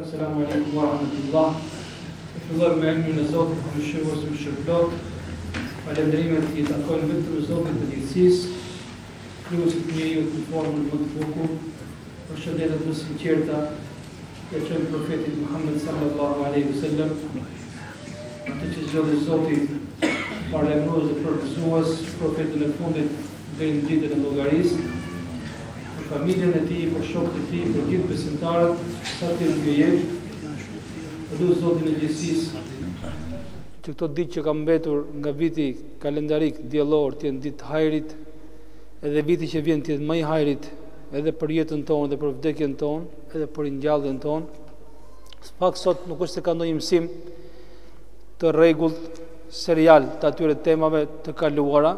Assalamu alaikum wa rahmatullah. Fillojmë me emrin e Zotit, mëshirues më shpëtot. Falënderimet i takojnë vetëm Zotit të gjithësisë, krijuesit të njeriu në formën më të bukur. Përshëndetjet më të sinqerta e çon profetit Muhammed sallallahu alaihi wasallam, atë që zgjodhi Zoti parlemrues dhe përgëzues, profetin e fundit deri në ditën e llogarisë, për familjen e tij, për shokët e tij, për gjithë besimtarët, sa të jetë. Lutë Zotin e gjithësisë që këto ditë që kam mbetur nga viti kalendarik diellor të jenë ditë hajrit, edhe viti që vjen të jetë më i hajrit edhe për jetën tonë dhe për vdekjen tonë, edhe për ngjalljen tonë. Pak sot nuk është se ka ndonjë mësim të rregullt serial të atyre temave të kaluara,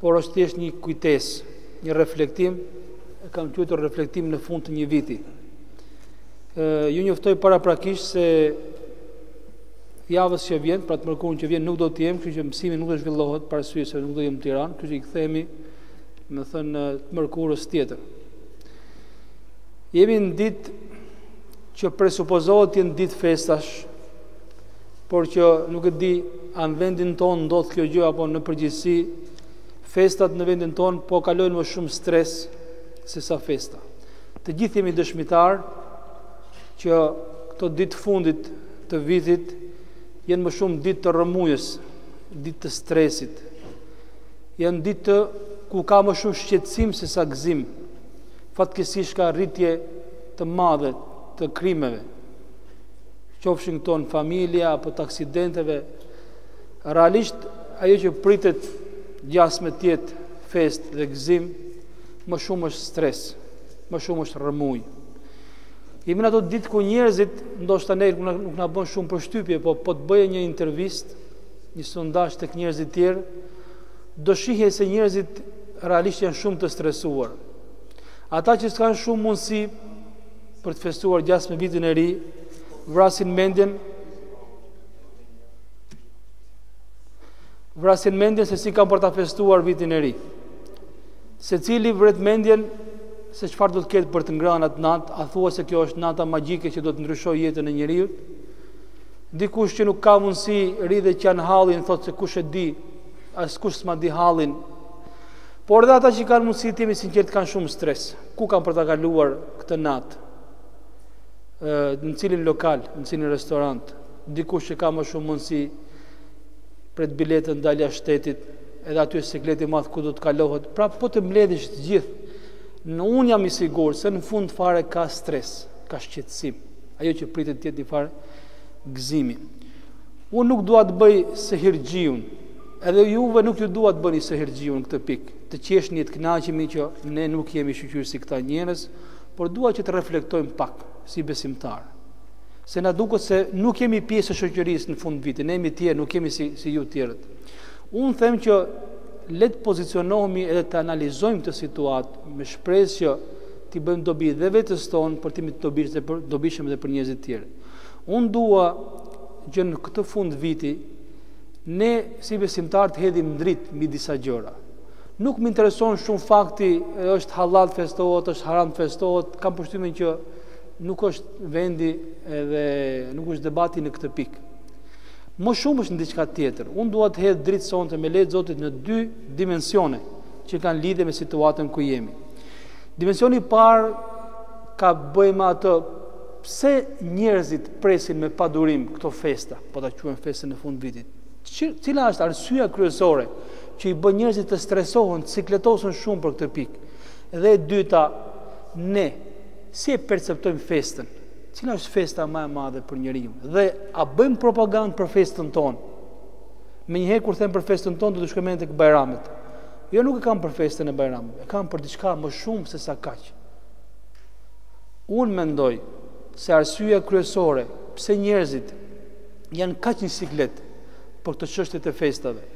por është thjesht një kujtesë, një reflektim, e kam quajtur reflektim në fund të një viti. Ju njoftoj paraprakisht se javës që vjen, pra të mërkurën që vjen nuk do të jem, kështu që mësimi nuk do zhvillohet për arsye se nuk do jem në Tiranë, kështu që i kthehemi, më thënë, të mërkurës tjetër. Jemi në ditë që presupozohet të jenë ditë festash, por që nuk e di a në vendin tonë ndodh kjo gjë apo në përgjithësi festat në vendin tonë po kalojnë më shumë stres se sa festa. Të gjithë jemi dëshmitar që këto ditë fundit të vitit janë më shumë ditë të rrëmujës, ditë të stresit. Janë ditë ku ka më shumë shqetësim se sa gëzim. Fatkeqësisht ka rritje të madhe të krimeve. Qofshin këto në familja apo të aksidenteve. Realisht ajo që pritet gjasme të jetë fest dhe gëzim, më shumë është stres, më shumë është rrëmujë. Jemi në ato ditë ku njerëzit, ndoshta ne nuk na bën shumë përshtypje, po të bëje një intervistë, një sondazh tek njerëzit tjerë, do shihje se njerëzit realisht janë shumë të stresuar. Ata që s'kan shumë mundësi për të festuar gjasme vitin e ri, vrasin mendjen se si kanë për ta festuar vitin e ri. Secili vret mendjen se çfarë do të ketë për të ngrënë atë natë, a thua se kjo është nata magjike që do të ndryshojë jetën e njeriu? Dikush që nuk ka mundësi rridhe që janë hallin, thotë se kush e di, as kush s'ma di hallin. Por edhe ata që kanë mundësi të jemi sinqert kanë shumë stres. Ku kanë për ta kaluar këtë natë? Në cilin lokal, në cilin restorant? Dikush që ka më shumë mundësi pret biletën dalja shtetit, edhe aty sikleti madh ku do të kalohet. Pra po të mbledhish të gjithë. Unë jam i sigurt se në fund fare ka stres, ka shqetësim, ajo që pritet të jetë një fare gëzimi. Unë nuk dua të bëj sehirxhiun, edhe juve nuk ju dua të bëni sehirxhiun në këtë pikë, të qeshni të kënaqemi që ne nuk jemi shoqëri si këta njerëz, por dua që të reflektojmë pak si besimtar. Se na duket se nuk jemi pjesë e shoqërisë në fund vitit, ne jemi tjerë, nuk jemi si ju tjerët. Unë them që le të pozicionohemi edhe të analizojmë të situatë me shpresë që t'i bëjmë dobi dhe vetes tonë për t'imi të dobishëm edhe për njerëzit tjerë. Unë dua që në këtë fund viti ne si besimtar të hedhim dritë mbi disa gjëra. Nuk më intereson shumë fakti është halal festohet, është haram festohet, kam përshtypjen që nuk është vendi edhe nuk është debati në këtë pikë. Më shumë është në diçka tjetër. Unë dua të hedh dritë sonte me lehtë Zotit në dy dimensione që kanë lidhje me situatën ku jemi. Dimensioni i parë ka bëjë me atë pse njerëzit presin me padurim këto festa, po ta quajmë festën e fund vitit. Cila është arsyeja kryesore që i bën njerëzit të stresohen, të sikletosen shumë për këtë pikë? Dhe e dyta, ne si e perceptojmë festën? Cila është festa më e madhe për njeriu? Dhe a bëjmë propagandë për festën tonë? Menjëherë kur them për festën tonë do të shkojmë tek Bajramit. Jo, nuk e kam për festën e Bajramit, e kam për diçka më shumë se sa kaq. Unë mendoj se arsyeja kryesore pse njerëzit janë kaq në siklet për këtë çështje të festave.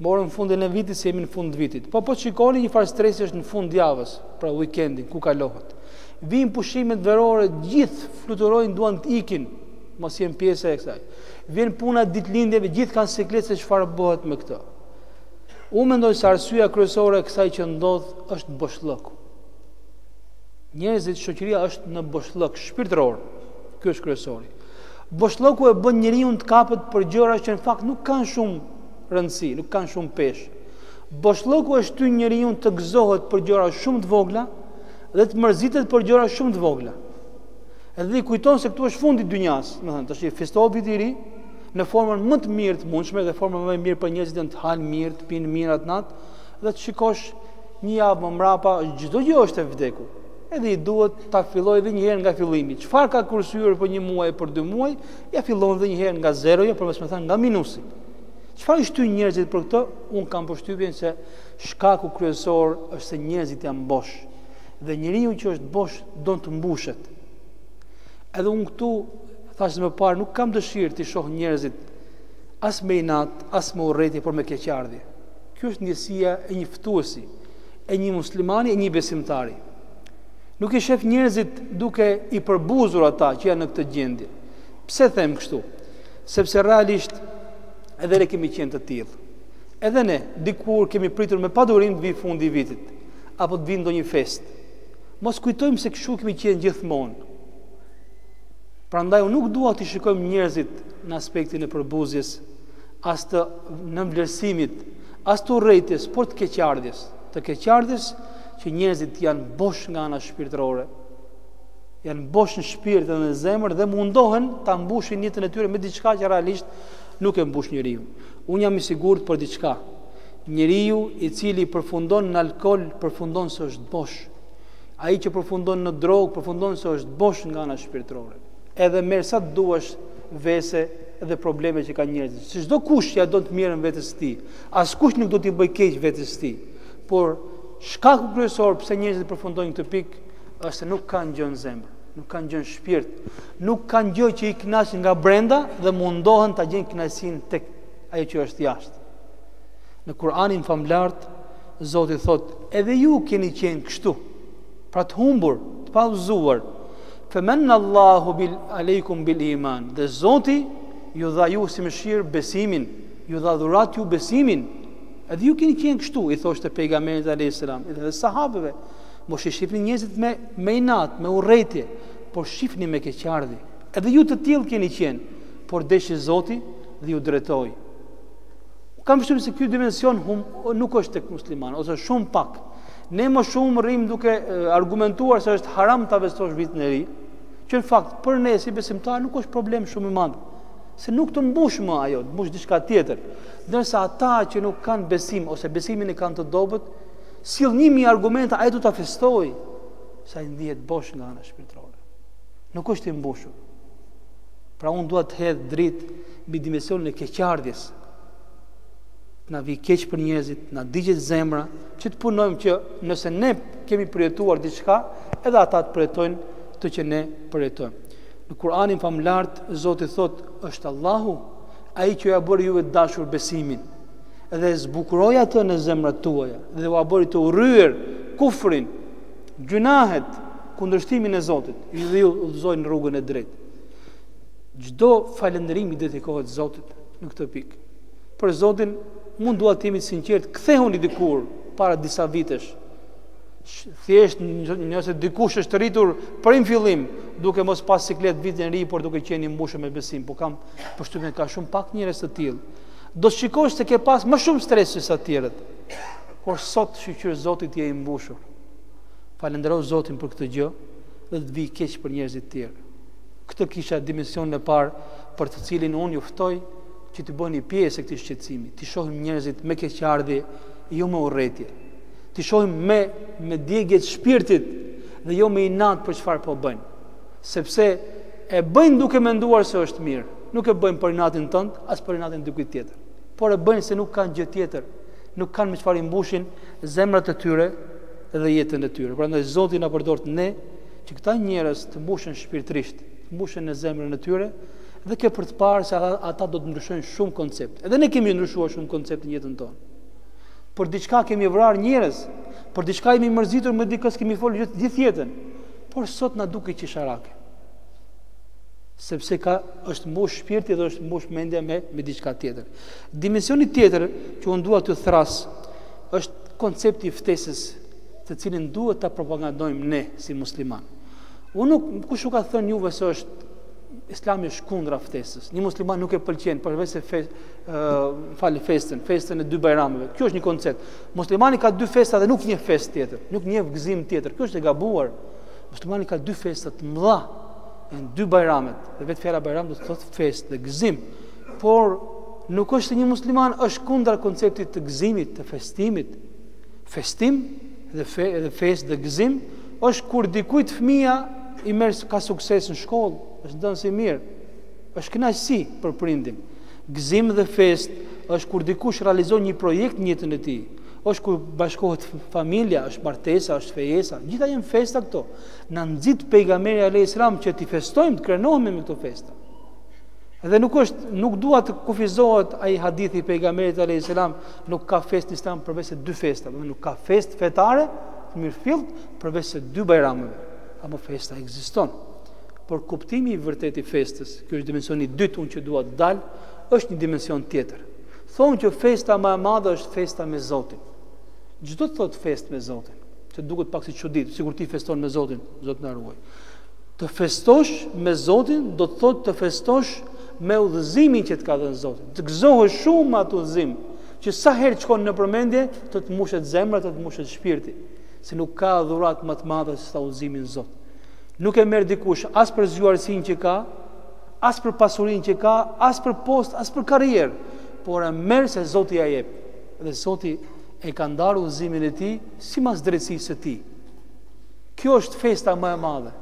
Morën në fundin e vitit se jemi në fund vitit. Po shikoni një farë stresi është në fund javës, pra weekendin ku kalohet. Vijnë pushimet verore, gjithë fluturojnë, duan të ikin, mos jenë pjesë e kësaj. Vjen puna ditëlindjeve, gjithë kanë siklet se çfarë bëhet me këtë. Unë mendoj se arsyeja kryesore e kësaj që ndodh është boshllëku. Njerëzit, shoqëria është në boshllëk shpirtëror. Ky është kryesori. Boshllëku e bën njeriu të kapet për gjëra që në fakt nuk kanë shumë rëndësi, nuk kanë shumë peshë. Boshllëku e shtyn njeriu të gëzohet për gjëra shumë të vogla dhe të mërzitet për gjëra shumë të vogla. Edhe i kujton se këtu është fundi i dynjas, tash i festohet viti i ri në formën më të mirë të mundshme dhe formën më e mirë për njerëzit të halë mirë, të pinë mirë atë natë dhe të shikosh një javë më mrapa çdo gjë është e vdekur. Edhe i duhet ta filloj edhe një herë nga fillimi. Çfarë ka kursyer për 1 muaj, për 2 muaj, ja fillon edhe një herë nga zeroja, për më thënë nga minusi. Çfarë i shtyn njerëzit për këtë? Un kam përshtypjen se shkaku kryesor është se njerëzit janë bosh. Dhe njeriu që është bosh don të mbushet. Edhe un këtu thash më parë nuk kam dëshirë të shoh njerëzit as me inat, as me urrëti, por me keqardhje. Kjo është ndjesia e një ftuesi, e një muslimani, e një besimtari. Nuk i shef njerëzit duke i përbuzur ata që janë në këtë gjendje. Pse them kështu? Sepse realisht edhe ne kemi qenë të tillë. Edhe ne dikur kemi pritur me padurim të vi fundi i vitit, apo të vi ndonjë fest. Mos kujtojmë se kështu kemi qenë gjithmonë. Prandaj unë nuk dua të shikojmë njerëzit në aspektin e përbuzjes, as të nënvlerësimit, as të urrëties, por të keqardhjes. Të keqardhjes që njerëzit janë bosh nga ana shpirtërore. Janë bosh në shpirt dhe në zemër dhe mundohen ta mbushin jetën e tyre me diçka që realisht nuk e mbush njeriu. Unë jam i sigurt për diçka. Njeriu i cili përfundon në alkool përfundon se është bosh. Ai që përfundon në drogë përfundon se është bosh nga ana shpirtërore. Edhe merr sa të duash vese dhe probleme që ka njerëzit. Se çdo kush ja do të mirën vetes së tij. Askush nuk do t'i bëj keq vetes së tij. Por shkaku kryesor pse njerëzit përfundojnë këtë pikë është se nuk kanë gjë në zemër, nuk kanë gjë në shpirt, nuk kanë gjë që i kënaqin nga brenda dhe mundohen ta gjejnë kënaqësinë tek ajo që është jashtë. Në Kur'anin famlart Zoti thotë, edhe ju keni qenë kështu, pra të humbur, të pauzuar. Femenna Allahu aleikum bil iman. Dhe Zoti ju dha ju si mëshirë besimin, ju dha dhurat ju besimin. Edhe ju keni qenë kështu, i thoshte pejgamberit alayhis salam, edhe sahabeve, mos i shihni njerëzit me inat, me urrëtie, por shihni me keqardhje. Edhe ju të tillë keni qenë, por deshi Zoti dhe ju drejtoi. Kam vështirësi se ky dimension nuk është tek musliman, ose shumë pak. Ne më shumë rrim duke argumentuar se është haram ta festosh vitin e ri, që në fakt për ne si besimtar nuk është problem shumë i madh, se nuk të mbush më ajo, të mbush diçka tjetër. Ndërsa ata që nuk kanë besim ose besimin e kanë të dobët, sill 1000 argumente ai do ta festoj, sa i ndihet bosh nga ana shpirtërore. Nuk është i mbushur. Pra unë dua të hedh dritë mbi dimensionin e keqardhjes. Na vi keq për njerëzit, na digjet zemra, që të punojmë që nëse ne kemi përjetuar diçka, edhe ata të përjetojnë të që ne përjetojmë. Në Kur'anin famlart Zoti thotë, është Allahu ai që ja bëri juve të dashur besimin, dhe zbukuroi atë në zemrat tuaja, dhe u bëri të urryer kufrin, gjunahet, kundërshtimin e Zotit, dhe ju udhëzoi në rrugën e drejtë. Çdo falënderim i dedikohet Zotit në këtë pikë. Për Zotin mund dua të jemi sinqert, kthehuni dikur para disa vitesh. Thjesht nëse dikush është rritur prim fillim, duke mos pas siklet vitin e ri, por duke qenë i mbushur me besim, po kam përshtypjen ka shumë pak njerëz të tillë. Do të shikosh se ke pas më shumë stres se sa të tjerët. Por sot shqyr Zotit je i mbushur. Falëndero Zotin për këtë gjë dhe të vi keq për njerëzit të tjerë. Këtë kisha dimensionin e parë për të cilin unë ju ftoj që të bëni pjesë e këtij shqetësimi, të shohim njerëzit me keqardhje, jo me urrëtie. Të shohim me djegje të shpirtit dhe jo me inat për çfarë po bëjnë. Sepse e bëjnë duke menduar se është mirë. Nuk e bëjnë për inatin tënd, as për inatin dikujt tjetër. Por e bëjnë se nuk kanë gjë tjetër, nuk kanë me çfarë i mbushin zemrat e tyre dhe jetën e tyre. Prandaj Zoti na përdor ne që këta njerëz të mbushen shpirtërisht, të mbushen në zemrën e tyre dhe ke për të parë se ata do të ndryshojnë shumë koncept. Edhe ne kemi ndryshuar shumë koncept në jetën tonë. Për diçka kemi vrarë njerëz, për diçka jemi mërzitur me dikës kemi folur gjithë jetën. Por sot na duket qesharake. Sepse është mbush shpirti dhe është mbush mendja me diçka tjetër. Dimensioni tjetër që unë dua t'ju thras është koncepti i ftesës, të cilin duhet ta propagandojmë ne si musliman. Kush u ka thënë juve se është Islami është kundra ftesës. Një musliman nuk e pëlqen përveç se festën e dy bajrameve. Kjo është një koncept. Muslimani ka dy festa dhe nuk një festë tjetër, nuk një gëzim tjetër. Kjo është e gabuar. Muslimani ka dy festa të mëdha, janë dy bajramet. Dhe vetë fjala bajram do të thotë festë dhe gëzim. Por nuk është se një musliman është kundra konceptit të gëzimit, të festimit. Festim dhe festë dhe gëzim është kur dikujt fëmia i merr ka sukses në shkollë, është ndonë si mirë, është kënaqësi për prindin. Gëzim dhe fest është kur dikush realizon një projekt në jetën e tij, është kur bashkohet familja, është martesa, është fejesa, gjitha janë festa këto. Na nxit pejgamberi alayhis salam që ti festojmë, të krenohemi me këto festa. Dhe nuk dua të kufizohet ai hadithi i pejgamberit alayhis salam, nuk ka festë në Islam përveç se dy festa, nuk ka festë fetare të mirëfillt përveç se dy bajrameve. Apo festa ekziston. Por kuptimi i vërtet i festës, kjo është dimensioni i dytë unë që dua të dal, është një dimension tjetër. Thonë që festa më e madhe është festa me Zotin. Çdo të thotë festë me Zotin, që duket pak si çuditë, sikur ti feston me Zotin, Zoti na ruaj. Të festosh me Zotin do të thotë të festosh me udhëzimin që të ka dhënë Zoti. Të gëzohesh shumë me atë udhëzim, që sa herë shkon në përmendje, të mushet zemra, të mushet shpirti. Se nuk ka dhuratë më të madhe se sa udhëzimi në Zot. Nuk e merr dikush as për zgjuarsinë që ka, as për pasurinë që ka, as për post, as për karrierë, por e merr se Zoti ja jep. Dhe Zoti e ka ndarë udhëzimin e tij sipas drejtësisë së tij. Kjo është festa më e madhe.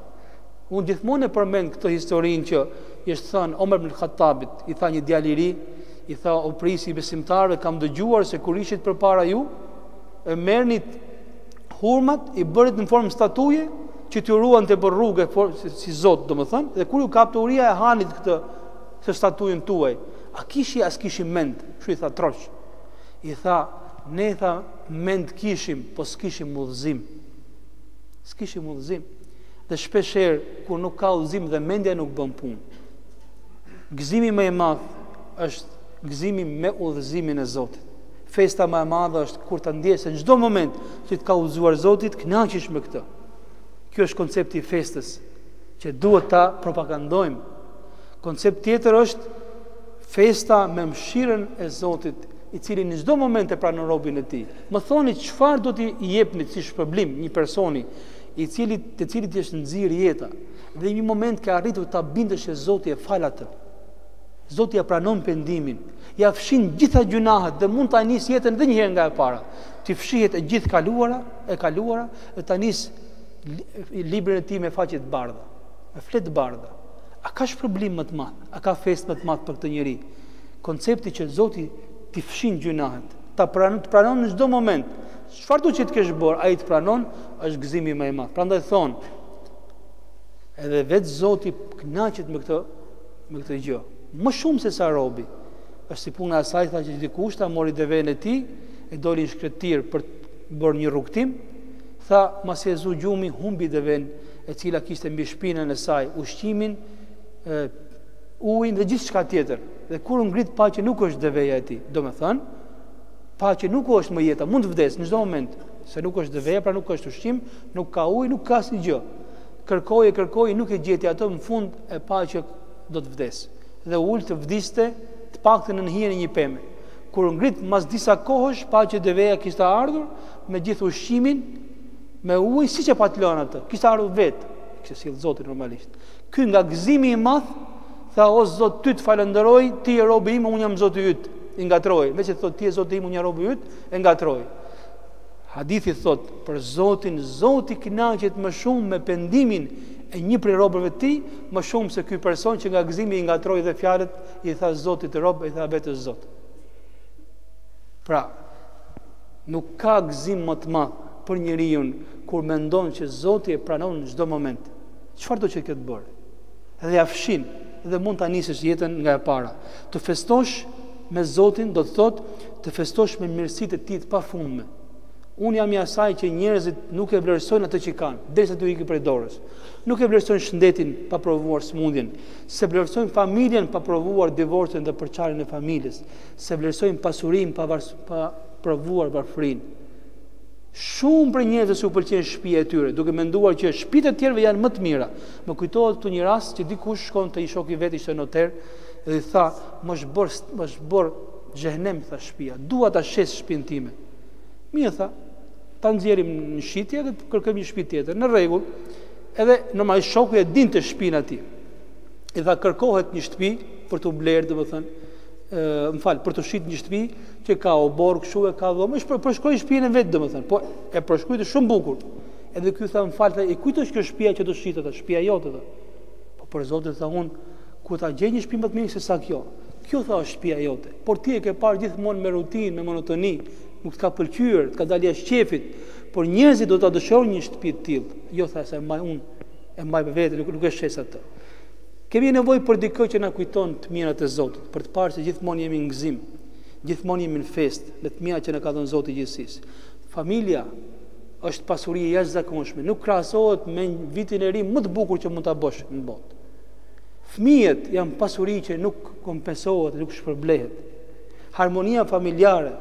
Unë gjithmonë e përmend këtë historinë që i është thënë Omer ibn Khattabit, i tha një djalë i ri, i tha o prisi besimtarëve, kam dëgjuar se kur ishit përpara ju, e merrnit hurmat, i bërit në formë statuje që t'ju ruan të për rrugë si Zot, domethënë, dhe kur ju kapte uria e hanit këtë statujën tuaj, a kishim mend? Kështu i tha troq. I tha, ne tha mend kishim, po s'kishim udhëzim. S'kishim udhëzim. Dhe shpeshherë kur nuk ka udhëzim dhe mendja nuk bën punë. Gëzimi më i madh është gëzimi me udhëzimin e Zotit. Festa më e madhe është kur ta ndjesh në çdo moment që të ka udhëzuar Zoti, të kënaqesh me këtë. Kjo është koncepti i festës që duhet ta propagandojmë. Koncept tjetër është festa me mëshirën e Zotit, i cili në çdo moment e pranon robën e tij. Më thoni çfarë do t'i jepni si shpërblim një personi të cilit është nxirr jeta dhe në një moment ka arritur ta bindesh se Zoti e fal atë. Zoti ja pranon pendimin, ja fshin gjitha gjunahet dhe mund ta nis jetën edhe një herë nga e para. Ti fshihet e gjithë kaluara e ta nis librin e tij me faqe të bardha, me fletë të bardha. A ka shpërblim më të madh? A ka festë më të madh për këtë njerëz? Koncepti që Zoti ti fshin gjunahet, ta pranon në çdo moment. Çfarë do që të kesh bërë, ai të pranon, është gëzimi më i madh. Prandaj thon, edhe vetë Zoti kënaqet me këtë gjë. Më shumë se sa robi. Është si puna e saj, tha që dikush ta mori devën e tij, e doli në shkretir për të bërë një rrugtim, tha masi e zu gjumi, humbi devën e cila kishte mbi shpinën e saj, ushqimin, ujin dhe gjithçka tjetër. Dhe kur u ngrit pa që nuk është deveja e tij, domethënë, pa që nuk është më jeta, mund të vdes në çdo moment, se nuk është deveja, pra nuk është ushqim, nuk ka ujë, nuk ka asnjë gjë. Kërkoi, nuk e gjeti atë, në fund e pa që do të vdes. Dhe ul të vdiste të paktën në hijen e një peme. Kur ngrit mas disa kohësh, pa që deveja kishte ardhur me gjithë ushqimin, me ujë, siç e pa të lënë atë. Kishte ardhur vetë, kishte sill Zoti normalisht. Ky nga gëzimi i madh, tha o Zot, ty të falenderoj, ti je robi im, unë jam Zoti yt. I ngatroi, veç e thot ti je Zoti im, unë jam robi yt, e ngatroi. Hadithi thot për Zotin, Zoti kënaqet më shumë me pendimin e një prej robërve të tij, më shumë se ky person që nga gëzimi i ngatroi dhe fjalët i tha Zotit të rob, i tha vetë Zot. Pra, nuk ka gëzim më të madh për njeriu kur mendon që Zoti e pranon në çdo moment. Çfarë do të ketë bërë? Dhe ja fshin dhe mund ta nisësh jetën nga e para. Të festosh me Zotin do të thotë të festosh me mirësitë e tij të pafundme. Unë jam i asaj që njerëzit nuk e vlerësojnë atë që kanë, derisa të ikë prej dorës. Nuk e vlerësojnë shëndetin pa provuar smundjen, se vlerësojnë familjen pa provuar divorcin dhe përçarjen e familjes, se vlerësojnë pasurinë pa provuar varfërinë. Shumë për njerëzve s'u pëlqen shtëpia e tyre, duke menduar që shtëpitë e tjerëve janë më të mira. Më kujtohet këtu një rast që dikush shkon te një shok i vet, ishte noter, dhe i tha, "Mos bër xhehenem, tha shtëpia. Dua ta shes shtëpinë time." Mirë, tha, ta nxjerrim në shitje dhe kërkojmë një shtëpi tjetër. Në rregull. Edhe normalisht shoku e dinte shtëpinë atij. I tha, "Kërkohet një shtëpi për të blerë, domethënë, për të shit një shtëpi që ka obor, kështu e ka dhomë, përshkroi shtëpinë e vet domethënë, po e përshkroi shumë bukur." Edhe ky tha, "M'fal, e kujt është kjo shtëpia që do shitet atë, shtëpia jote tha." "Po për Zotin tha unë, ku ta gjej një shtëpi më të mirë se sa kjo? Kjo tha është shtëpia jote, por ti e ke parë gjithmonë me rutinë, me monotoni, nuk të ka pëlqyer, të ka dalë jashtë qefit, por njerëzit do ta dëshirojnë një shtëpi të tillë." "Jo tha, se unë e mbaj me vete, nuk e shes atë." Kemi nevojë për dikë që na kujton të mirat e Zotit, për të parë se gjithmonë jemi në gëzim, gjithmonë jemi në festë, me të mira që na ka dhënë Zoti i gjithësisë. Familja është pasuri e jashtëzakonshme, nuk krahasohet me vitin e ri më të bukur që mund ta bësh në botë. Fëmijët janë pasuri që nuk kompensohet, nuk shpërblehet. Harmonia familjare,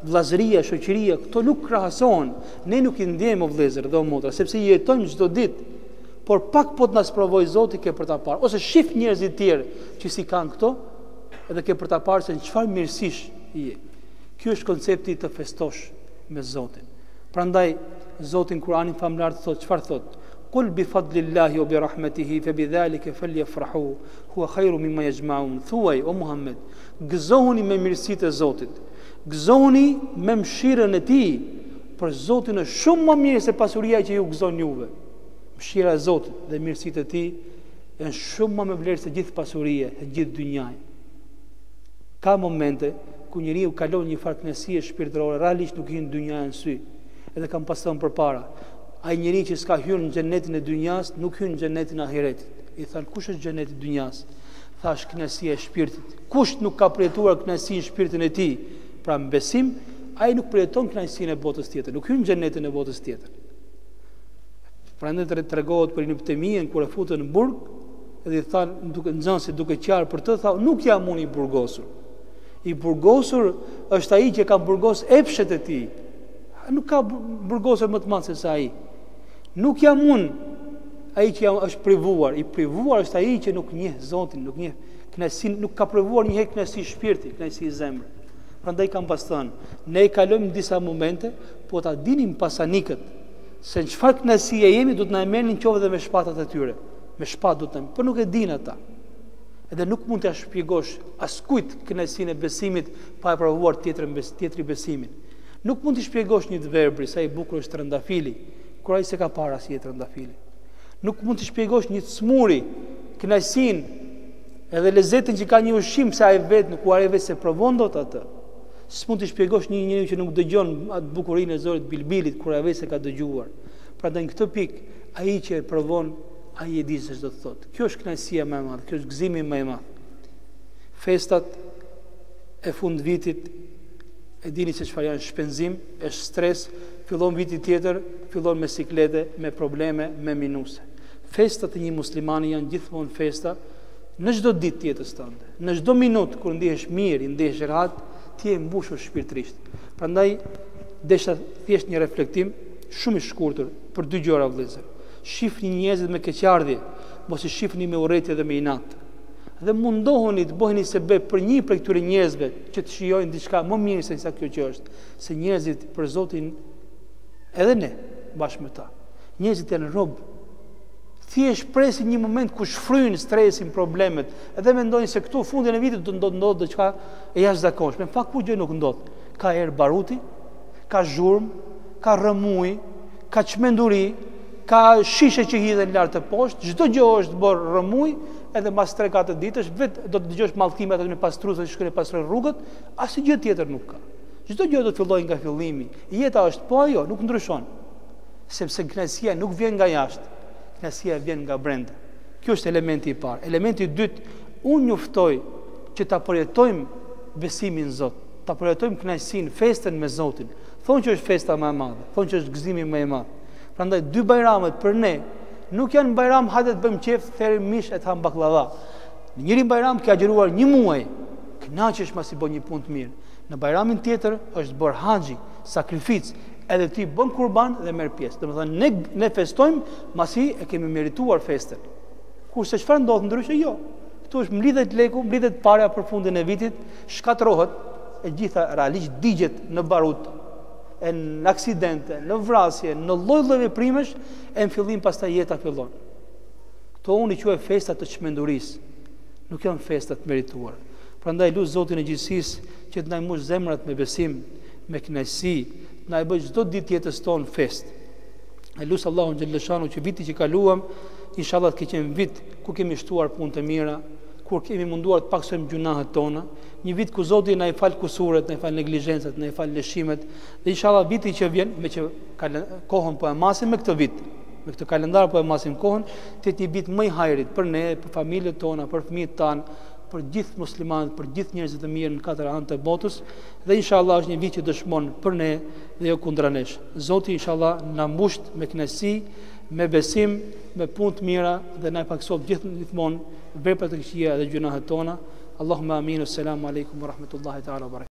vllazëria, shoqëria, këto nuk krahasohen. Ne nuk i ndjejmë vëllezër dhe motra, sepse i jetojmë çdo ditë. Por pak po të na sprovoj Zoti ke për ta parë, ose shif njerëz të tjerë që si kanë këto, edhe ke për ta parë se në çfarë mirësish i je. Ky është koncepti të festosh me Zotin. Prandaj Zoti në Kur'anin famlar thotë, çfarë thotë? "Qul bi fadlillahi wa bi rahmatihi fa bi dhalika falyafrahu huwa khairu mimma yajma'un." Thuaj o Muhammed, gëzohuni me mirësitë e Zotit. Gëzohuni me mëshirën e Tij, për Zotin është shumë më mirë se pasuria që ju gëzon juve. Mëshira e Zotit dhe mirësitë e Tij janë shumë më me vlerë se gjithë pasuria, e gjithë dynjaja. Ka momente ku njeriu kalon një farë kënaqësie shpirtërore, realisht nuk hyn dynjaja në sy. Edhe kam pas thënë përpara, ai njeriu që s'ka hyrë në xhenetin e dynjas, nuk hyn në xhenetin e ahiretit. I than, kush është xheneti i dynjas? Thash, kënaqësia e shpirtit. Kush nuk ka përjetuar kënaqësinë në shpirtin e tij, pra në besim, ai nuk përjeton kënaqësinë e botës tjetër, nuk hyn në xhenetin e botës tjetër. Prandaj tregohet për një ptemien kur e futën në burg, edhe i than duke nxënësit duke qarë për të, tha, "Nuk jam unë i burgosur. I burgosur është ai që ka burgos epshet e tij. Nuk ka burgosur më të madh se sa ai. Nuk jam unë ai që është privuar. I privuar është ai që nuk njeh Zotin, nuk njeh kënaqësinë, nuk ka provuar një herë kënaqësi shpirti, kënaqësi i zemrës. Prandaj kam pas thënë, ne kalojmë disa momente, po ta dinim pasanikët se në çfarë kënaqësie jemi, do të na merrnin qoftë dhe me shpatat e tyre. Me shpatë do të them, por nuk e din ata. Edhe nuk mund t'ia shpjegosh askujt kënaqësinë e besimit pa e provuar tjetri besimin. Nuk mund t'i shpjegosh një të verbri sa i bukur është trëndafili, kur ai se ka para si e trëndafili. Nuk mund t'i shpjegosh një të smuri kënaqësinë edhe lezetin që ka një ushqim se ai vetë nuk uare vetë se provon dot atë. S'mund t'i shpjegosh një njeriu që nuk dëgjon atë bukurinë e zorit bilbilit kur ai vetë se ka dëgjuar. Prandaj në këtë pikë ai që e provon, ai e di se ç'do të thotë. Kjo është kënaqësia më e madhe, kjo është gëzimi më i madh. Festat e fund vitit e dini se çfarë janë, shpenzim, është stres, fillon viti tjetër, fillon me siklete, me probleme, me minuse. Festat e një muslimani janë gjithmonë festa në çdo ditë jetës tënde. Në çdo minutë kur ndihesh mirë, ndihesh rehat, ti je mbushur shpirtërisht. Prandaj desha thjesht një reflektim shumë i shkurtër për dy gjëra vëllezër. Shifni njerëzit me keqardhje, mos i shifni me urrëtie dhe me inat. Dhe mundohuni të bëheni sebeb për një prej këtyre njerëzve që të shijojnë diçka më mirë se sa kjo që është, se njerëzit për Zotin edhe ne bashkë me ta. Njerëzit janë rob. Thjesht presin një moment ku shfryjnë stresin, problemet, edhe mendojnë se këtu fundin e vitit do të ndodhë diçka e jashtëzakonshme. Në fakt kur gjë nuk ndodh. Ka erë baruti, ka zhurmë, ka rrëmuj, ka çmenduri, ka shishe që hidhen lart të poshtë, çdo gjë është bërë rrëmuj, edhe mas 3-4 ditësh vetë do të dëgjosh mallkimet aty në pastrusë që shkojnë pastrojnë rrugët, asnjë gjë tjetër nuk ka. Çdo gjë do të fillojë nga fillimi. Jeta është po ajo, nuk ndryshon. Sepse kënaqësia nuk vjen nga jashtë, kënaqësia vjen nga brenda. Kjo është elementi i parë. Elementi i dytë, unë njoftoj që ta përjetojmë besimin në Zot, ta përjetojmë kënaqësinë, festën me Zotin. Thonë që është festa më e madhe, thonë që është gëzimi më i madh. Prandaj dy bajramet për ne nuk janë bajram hajde të bëjmë qef, therrim mish e të ham baklava. Në njërin bajram ke agjëruar një muaj, kënaqesh masi bën një punë të mirë. Në bajramin tjetër është bërë haxhi, sakrificë, edhe ti bën kurban dhe merr pjesë. Domethënë ne festojmë masi e kemi merituar festën. Kurse çfarë ndodh ndryshe jo. Ktu është mlidhet leku, mlidhet para për fundin e vitit, shkatrohet e gjitha realisht digjet në barut, e në aksidente, në vrasje, në lloj-lloj veprimesh, e në fillim pastaj jeta fillon. Këto unë i quaj festa të çmendurisë, nuk janë festa të merituara. Prandaj lut Zotin e gjithësisë që të na mbush zemrat me besim, me kënaqësi, na e bëj çdo ditë jetës tonë fest. E lut Allahun xhaleshanu që viti që kaluam, inshallah të qenë vit ku kemi shtuar punë të mira, kur kemi munduar të paksojmë gjunahet tona, një vit ku Zoti na i fal kusuret, na i fal neglizhencët, na i fal lëshimet, dhe inshallah viti që vjen, me që kohën po e masim me këtë vit, me këtë kalendar po e masim kohën, të jetë një vit më i hajrit për ne, për familjet tona, për fëmijët tanë, për gjithë muslimanët, për gjithë njerëzit e mirë në katër anë të botës, dhe inshallah është një vit që dëshmon për ne dhe jo kundra nesh. Zoti inshallah na mbusht me kënaqësi, me besim, me punë të mira dhe na paksoft gjithmonë veprat e këqija dhe gjunahet tona. Allahumma amin. Assalamu alaikum wa rahmatullahi ta'ala wa barakatuh.